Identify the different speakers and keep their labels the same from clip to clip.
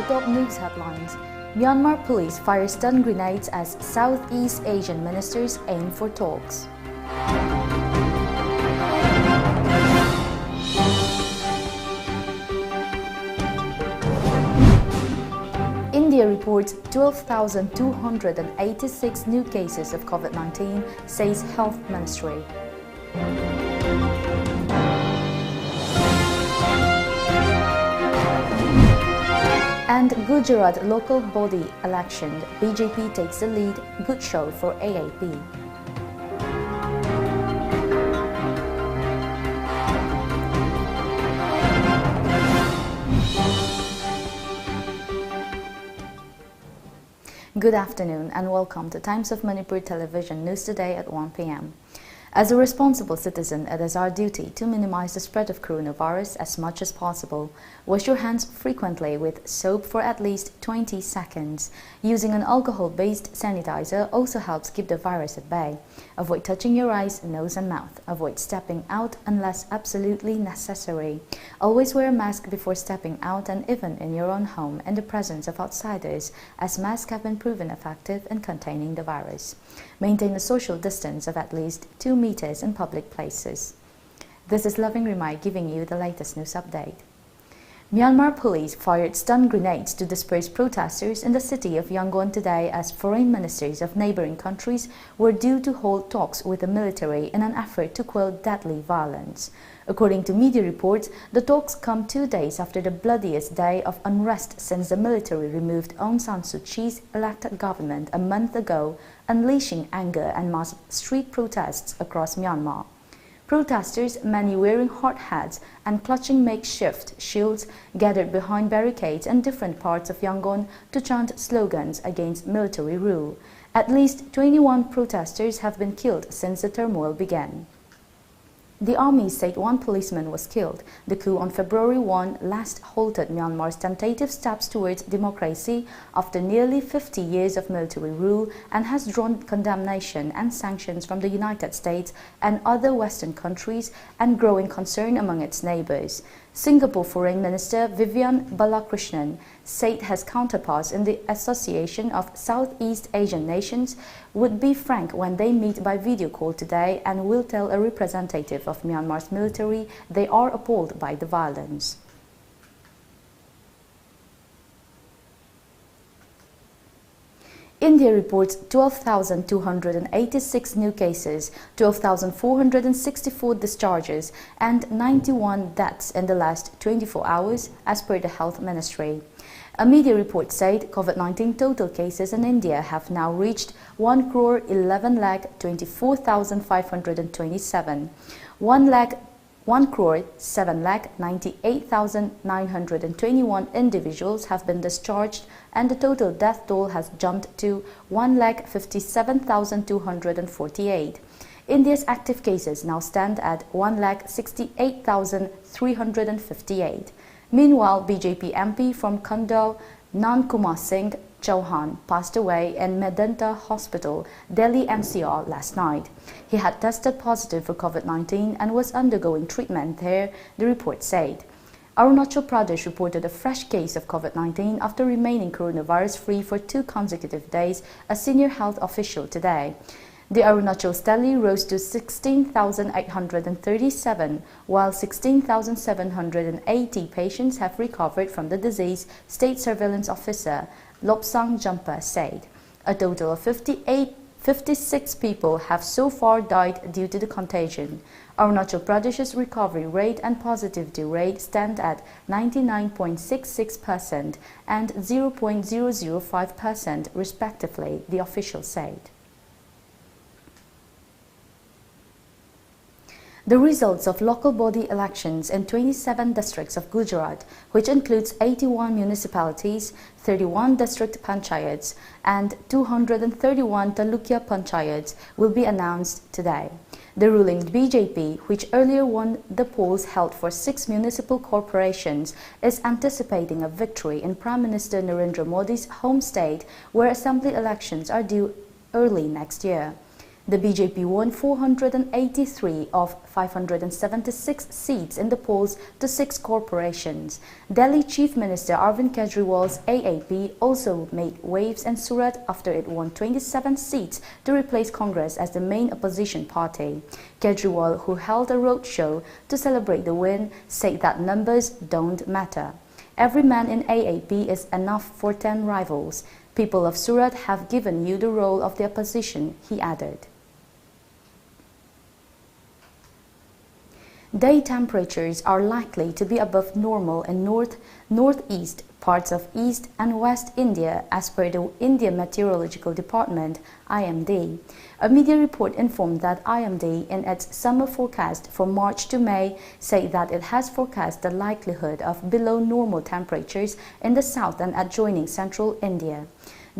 Speaker 1: top news headlines. Myanmar police fire stun grenades as Southeast Asian ministers aim for talks. India reports 12,286 new cases of COVID-19, says Health Ministry. And Gujarat local body election, BJP takes the lead, good show for AAP. Good afternoon and welcome to Times of Manipur Television News Today at 1 p.m. As a responsible citizen, it is our duty to minimize the spread of coronavirus as much as possible. Wash your hands frequently with soap for at least 20 seconds. Using an alcohol-based sanitizer also helps keep the virus at bay. Avoid touching your eyes, nose and mouth. Avoid stepping out unless absolutely necessary. Always wear a mask before stepping out and even in your own home in the presence of outsiders, as masks have been proven effective in containing the virus. Maintain a social distance of at least 2 meters in public places. This is Loving RIMAI giving you the latest news update. Myanmar police fired stun grenades to disperse protesters in the city of Yangon today as foreign ministers of neighboring countries were due to hold talks with the military in an effort to quell deadly violence. According to media reports, the talks come 2 days after the bloodiest day of unrest since the military removed Aung San Suu Kyi's elected government a month ago, unleashing anger and mass street protests across Myanmar. Protesters, many wearing hard hats and clutching makeshift shields, gathered behind barricades in different parts of Yangon to chant slogans against military rule. At least 21 protesters have been killed since the turmoil began. The army said 1 policeman was killed. The coup on February 1 last halted Myanmar's tentative steps towards democracy after nearly 50 years of military rule and has drawn condemnation and sanctions from the United States and other Western countries and growing concern among its neighbors. Singapore Foreign Minister Vivian Balakrishnan said his counterparts in the Association of Southeast Asian Nations would be frank when they meet by video call today and will tell a representative of Myanmar's military they are appalled by the violence. India reports 12,286 new cases, 12,464 discharges and 91 deaths in the last 24 hours, as per the Health Ministry. A media report said COVID-19 total cases in India have now reached 1,11,24,527, 1,07,98,921 individuals have been discharged, and the total death toll has jumped to 1,57,248. India's active cases now stand at 1,68,358. Meanwhile, BJP MP from Khandwa, Nankumar Singh Chauhan, passed away in Medanta Hospital, Delhi NCR last night. He had tested positive for COVID-19 and was undergoing treatment there, the report said. Arunachal Pradesh reported a fresh case of COVID-19 after remaining coronavirus-free for 2 consecutive days, a senior health official today. The Arunachal tally rose to 16,837, while 16,780 patients have recovered from the disease, State Surveillance Officer Lobsang Jampa said. A total of 56 people have so far died due to the contagion. Arunachal Pradesh's recovery rate and positivity rate stand at 99.66% and 0.005% respectively, the official said. The results of local body elections in 27 districts of Gujarat, which includes 81 municipalities, 31 district panchayats and 231 talukia panchayats, will be announced today. The ruling BJP, which earlier won the polls held for 6 municipal corporations, is anticipating a victory in Prime Minister Narendra Modi's home state, where assembly elections are due early next year. The BJP won 483 of 576 seats in the polls to 6 corporations. Delhi Chief Minister Arvind Kejriwal's AAP also made waves in Surat after it won 27 seats to replace Congress as the main opposition party. Kejriwal, who held a roadshow to celebrate the win, said that numbers don't matter. Every man in AAP is enough for 10 rivals. People of Surat have given you the role of the opposition, he added. Day temperatures are likely to be above normal in northeast parts of East and West India as per the India Meteorological Department, IMD. A media report informed that IMD in its summer forecast for March to May said that it has forecast the likelihood of below normal temperatures in the south and adjoining central India.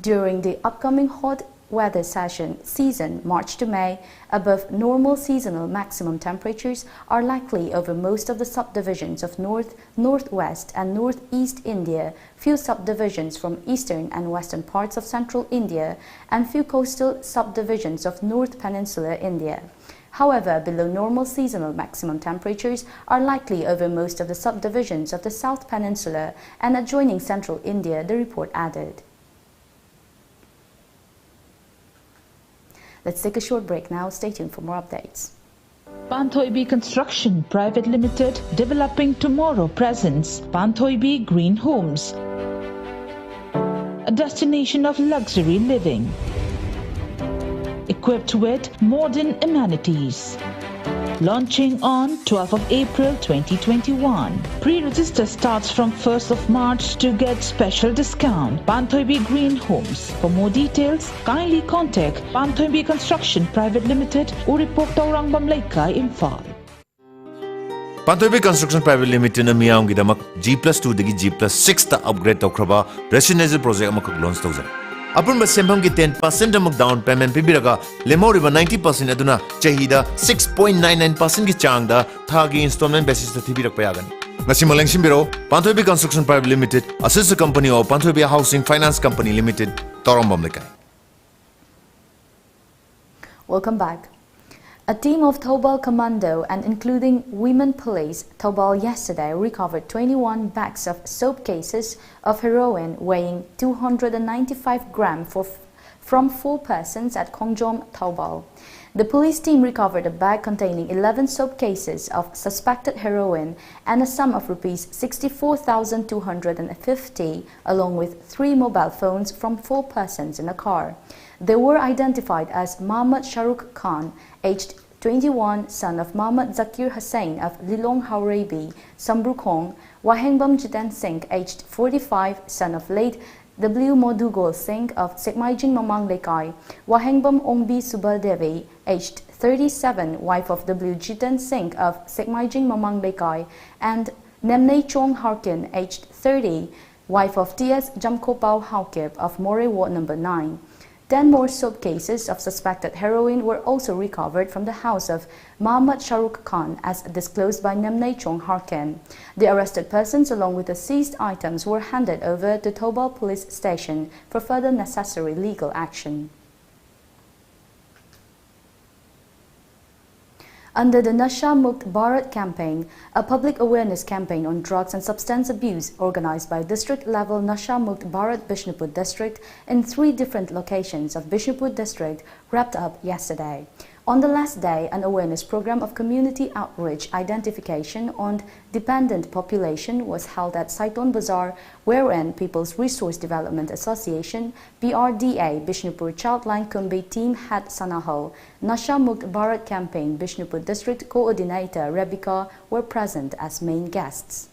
Speaker 1: During the upcoming hot weather season March to May, above normal seasonal maximum temperatures are likely over most of the subdivisions of north, northwest and northeast India, few subdivisions from eastern and western parts of central India, and few coastal subdivisions of North Peninsular India. However, below normal seasonal maximum temperatures are likely over most of the subdivisions of the South Peninsula and adjoining central India, the report added. Let's take a short break now. Stay tuned for more updates.
Speaker 2: Panthoibi Construction Private Limited, developing tomorrow, presents Panthoibi Green Homes, a destination of luxury living, equipped with modern amenities. Launching on 12th of April 2021. Pre-register starts from 1st of March to get special discount. Panthoibi Green Homes. For more details, kindly contact Panthoibi Construction Private Limited, Uripok Taurang Bamlaika, Imphal.
Speaker 3: Panthoibi Construction Private Limited na miyam gidamak G+2 dagi G+6 ta upgrade tawkraba residential project amakak launch tawzar. Upon Basembam ki 10% amak down payment pibiraga lemoriba 90% aduna chahida 6.99% ki changda thagi installment basis ta thibirak payagan. Ngasi malengsim biro Panthoibi Construction Private Limited, a sister company of Panthoibi Housing Finance Company Limited, Torambam Lekai.
Speaker 1: Welcome back. A team of Taubal Commando and including women police, Taubal yesterday recovered 21 bags of soap cases of heroin weighing 295 grams from 4 persons at Kongjom, Taubal. The police team recovered a bag containing 11 soap cases of suspected heroin and a sum of Rs 64,250 along with 3 mobile phones from 4 persons in a car. They were identified as Mohammad Shahrukh Khan, aged 21, son of Mohammad Zakir Hussain of Lilong Haurebi, Sambrukong, Wahengbam Jiten Singh, aged 45, son of late W. Modugol Singh of Sekmaijing Mamang Lekai, Wahengbam Ongbi Subaldevi, aged 37, wife of W. Jiten Singh of Sekmaijing Mamang Lekai, and Nemnei Chong Harkin, aged 30, wife of T.S. Jamkopao Haukip of More Ward No. 9. 10 more soap cases of suspected heroin were also recovered from the house of Mohammad Shahrukh Khan, as disclosed by Nemnei Chong Harkin. The arrested persons along with the seized items were handed over to Taubal Police Station for further necessary legal action. Under the Nasha Mukt Bharat campaign, a public awareness campaign on drugs and substance abuse organized by district-level Nasha Mukt Bharat Bishnupur district in 3 different locations of Bishnupur district wrapped up yesterday. On the last day, an awareness program of community outreach identification on dependent population was held at Saiton Bazaar, wherein People's Resource Development Association, PRDA, Bishnupur Childline Kumbi Team Head Sanahal, Nasha Mukt Bharat Campaign Bishnupur District Coordinator Rebecca were present as main guests.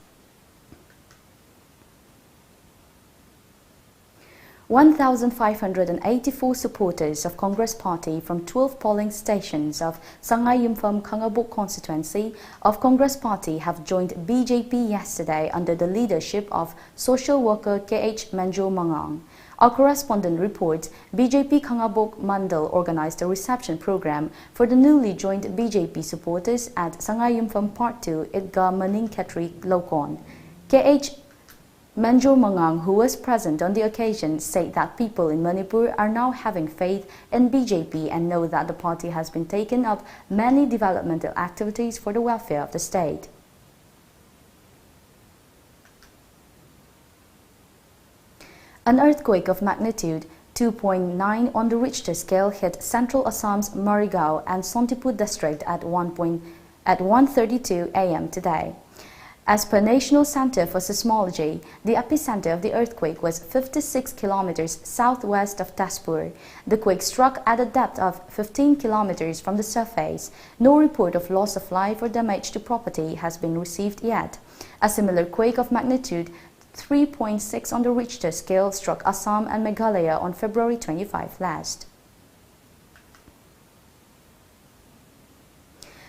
Speaker 1: 1,584 supporters of Congress Party from 12 polling stations of Sangay Yumpham Kangabok constituency of Congress Party have joined BJP yesterday under the leadership of social worker KH Menjo Mangang. Our correspondent reports BJP Kangabok Mandal organized a reception program for the newly joined BJP supporters at Sangay Yumpham Part 2 Idga Maning Ketri Lokon. KH Manjor Mangang, who was present on the occasion, said that people in Manipur are now having faith in BJP and know that the party has been taking up many developmental activities for the welfare of the state. An earthquake of magnitude 2.9 on the Richter scale hit central Assam's Marigao and Sontipur district at 1:32 a.m. today. As per National Center for Seismology, the epicenter of the earthquake was 56 kilometers southwest of Tezpur. The quake struck at a depth of 15 kilometers from the surface. No report of loss of life or damage to property has been received yet. A similar quake of magnitude 3.6 on the Richter scale struck Assam and Meghalaya on February 25 last.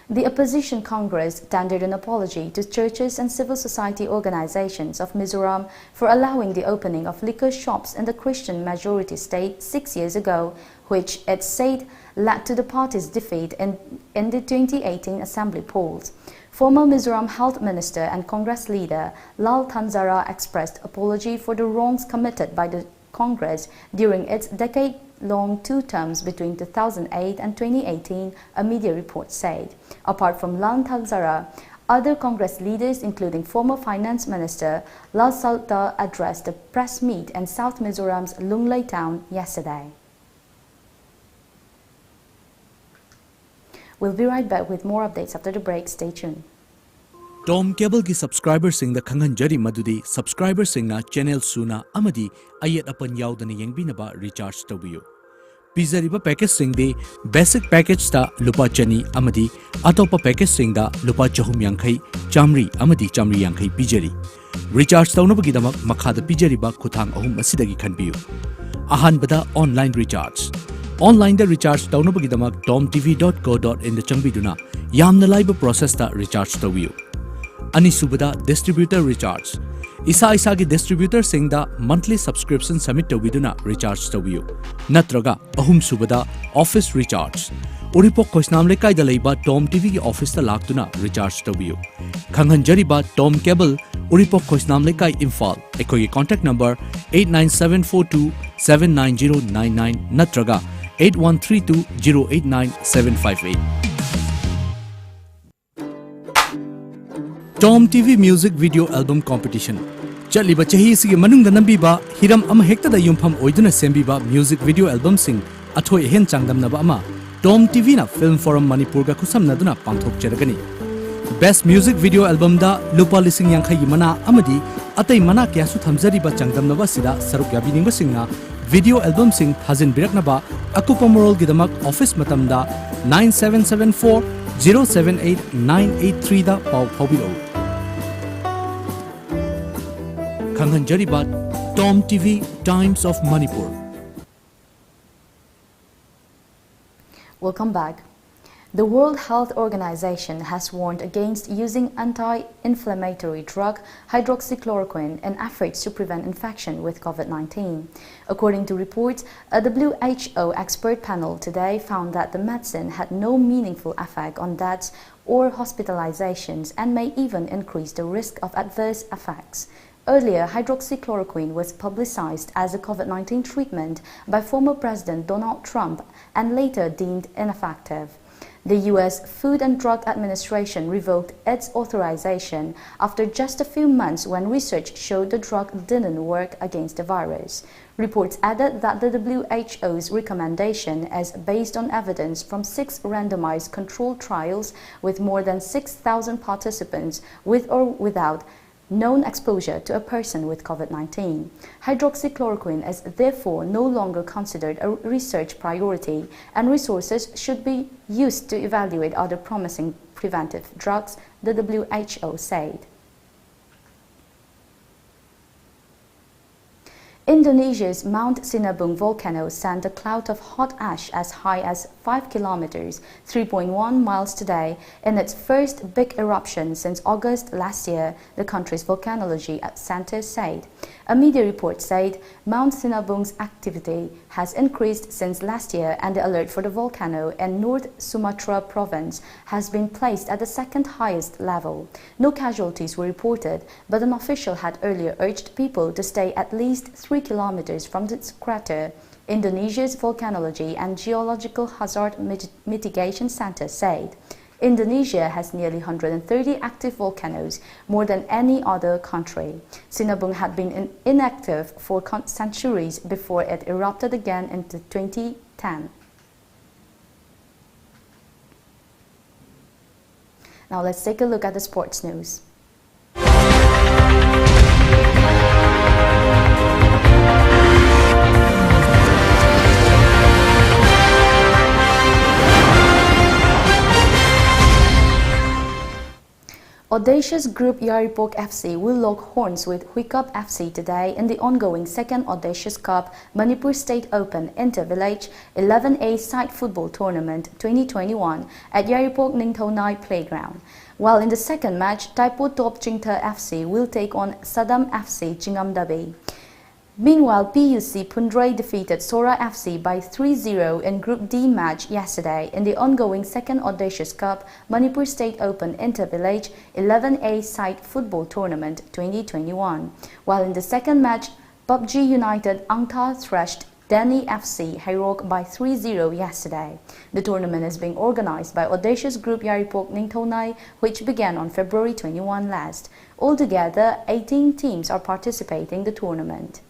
Speaker 1: The opposition Congress tendered an apology to churches and civil society organizations of Mizoram for allowing the opening of liquor shops in the Christian-majority state 6 years ago, which it said led to the party's defeat in the 2018 assembly polls. Former Mizoram Health Minister and Congress leader Lal Thanzara expressed apology for the wrongs committed by the Congress during its decade-long two terms between 2008 and 2018, a media report said. Apart from Lal Thanzara, other Congress leaders, including former Finance Minister Lal Salta, addressed a press meet in South Mizoram's Lunglei town yesterday. We'll be right back with more updates after the break. Stay tuned.
Speaker 4: Tom Cable ki subscriber sing the Khangan Jari Madudi subscriber sing na channel suna amadi ayat apan yaudana yengbinaba recharge tawiyo. Pizariba package sing de basic package ta lupa chani amadi atopa package sing da lupa chahum yankai chamri amadi chamri yankai pijari. Recharge tawnabagi damak makhada pijariba kuthang ahum asidagi khanbiyo. Ahanbada online recharge. Online da recharge tawnabagi damak tomtv.co.in da changbiduna yamna laiba process ta recharge tawiyo. Anisubada distributor recharge. Isa ki distributor sing da monthly subscription submit tawiduna recharge tawiyo. Natraga ahum subada office recharge. Uripok koisnam le kaida leiba Tom TV ki office ta laktuna recharge tawiyo. Khangan jariba Tom Cable Uripok koisnam le kai Imphal. Ekoi contact number 89742790999 natraga 8132089758. Tom TV Music Video Album Competition. Chaliba chahi sigi manung da nambiba hiram ama hekta da yumpham oiduna sembiba music video album sing athoi hen changdamnaba ama Tom TV na Film Forum Manipur ga khusamnaduna pangthok cheragani. Best Music Video Album da lupa lising yankhai mana amadi atai mana kya su thamjariba changdamnaba sida saruk yabininga singna video album sing thazin biraknaba akupa moral gidamak office matamda 9774 078 983 da pau phobiro. Khangan Jaribat, Tom TV, Times of Manipur.
Speaker 1: Welcome back. The World Health Organization has warned against using anti-inflammatory drug hydroxychloroquine in efforts to prevent infection with COVID-19. According to reports, a WHO expert panel today found that the medicine had no meaningful effect on deaths or hospitalizations and may even increase the risk of adverse effects. Earlier, hydroxychloroquine was publicized as a COVID-19 treatment by former President Donald Trump and later deemed ineffective. The U.S. Food and Drug Administration revoked its authorization after just a few months when research showed the drug didn't work against the virus. Reports added that the WHO's recommendation is based on evidence from 6 randomized controlled trials with more than 6,000 participants with or without known exposure to a person with COVID-19. Hydroxychloroquine is therefore no longer considered a research priority, and resources should be used to evaluate other promising preventive drugs, the WHO said. Indonesia's Mount Sinabung volcano sent a cloud of hot ash as high as 5 kilometers, 3.1 miles today, in its first big eruption since August last year, the country's volcanology center said. A media report said Mount Sinabung's activity has increased since last year, and the alert for the volcano in North Sumatra province has been placed at the second highest level. No casualties were reported, but an official had earlier urged people to stay at least 3 kilometers from this crater. Indonesia's Volcanology and Geological Hazard Mitigation Center said Indonesia has nearly 130 active volcanoes, more than any other country. Sinabung had been inactive for centuries before it erupted again in 2010. Now let's take a look at the sports news. Audacious Group Yaripok FC will lock horns with Huikup FC today in the ongoing second Audacious Cup Manipur State Open Inter-Village 11A Side Football Tournament 2021 at Yaripok Ningthonai Playground. While in the second match, Taipo Top Chingtha FC will take on Sadam FC Chingamdabe. Meanwhile, PUC Pundray defeated Sora FC by 3-0 in Group D match yesterday in the ongoing second Audacious Cup Manipur State Open Inter-Village 11A Side Football Tournament 2021. While in the second match, PUBG United Angta thrashed Dani FC Hairok by 3-0 yesterday. The tournament is being organized by Audacious Group Yaripok Ningthonai, which began on February 21 last. Altogether, 18 teams are participating in the tournament.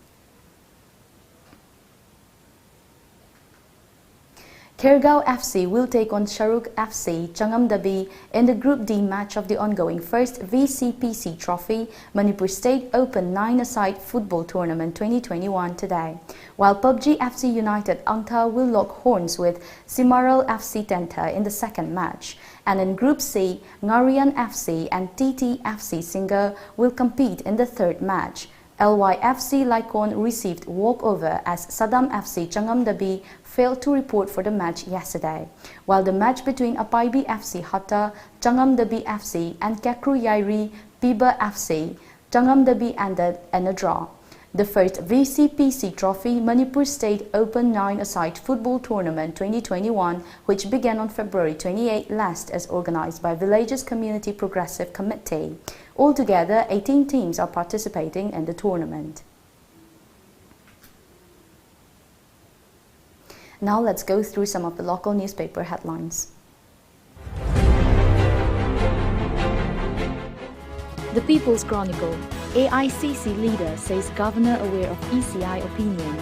Speaker 1: Khergaon FC will take on Sharuk FC Changamdabi in the Group D match of the ongoing first VCPC Trophy Manipur State Open 9-a-side Football Tournament 2021 today, while PUBG FC United Angta will lock horns with Simaral FC Tenta in the second match. And in Group C, Ngarian FC and TT FC Singa will compete in the third match. LYFC Laikon received walkover as Sadam FC Changamdabi failed to report for the match yesterday, while the match between Apaibi FC Hatta, Changamdabi FC and Kakru Yairi Biba FC Changamdabi ended in a draw. The first VCPC Trophy Manipur State Open 9-a-side Football Tournament 2021, which began on February 28 last, is organized by Villages Community Progressive Committee. Altogether, 18 teams are participating in the tournament. Now let's go through some of the local newspaper headlines. The People's Chronicle. AICC leader says governor aware of ECI opinion.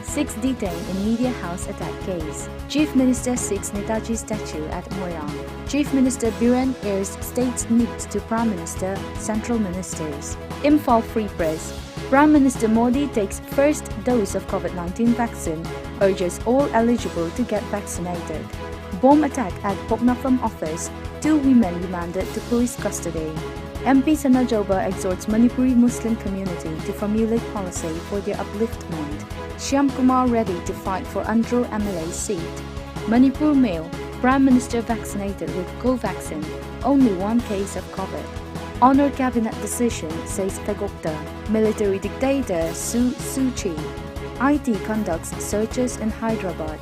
Speaker 1: 6 detained in media house attack case. Chief Minister seeks Netaji statue at Moyang. Chief Minister Biren airs state's needs to Prime Minister, Central Ministers. Imphal Free Press. Prime Minister Modi takes first dose of COVID-19 vaccine, urges all eligible to get vaccinated. Bomb attack at Poknafam office, 2 women remanded to police custody. MP Sana Joba exhorts Manipuri Muslim community to formulate policy for their upliftment. Shyam Kumar ready to fight for Andhra MLA seat. Manipur Mail, Prime Minister vaccinated with Covaxin, only 1 case of COVID. Honor Cabinet decision, says Pegokta. Military dictator Suu Kyi. IT conducts searches in Hyderabad.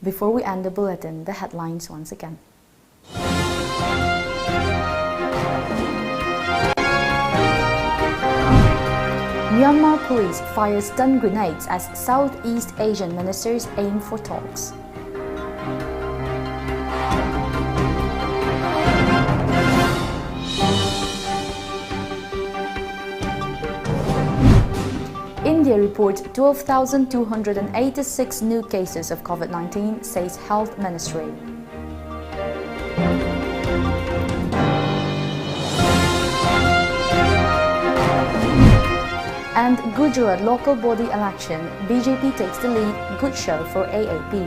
Speaker 1: Before we end the bulletin, the headlines once again. Myanmar police fires stun grenades as Southeast Asian ministers aim for talks. India reports 12,286 new cases of COVID-19, says Health Ministry. And Gujarat local body election, BJP takes the lead, good show for AAP.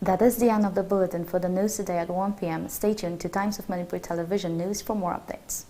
Speaker 1: That is the end of the bulletin for the news today at 1 p.m. Stay tuned to Times of Manipur Television News for more updates.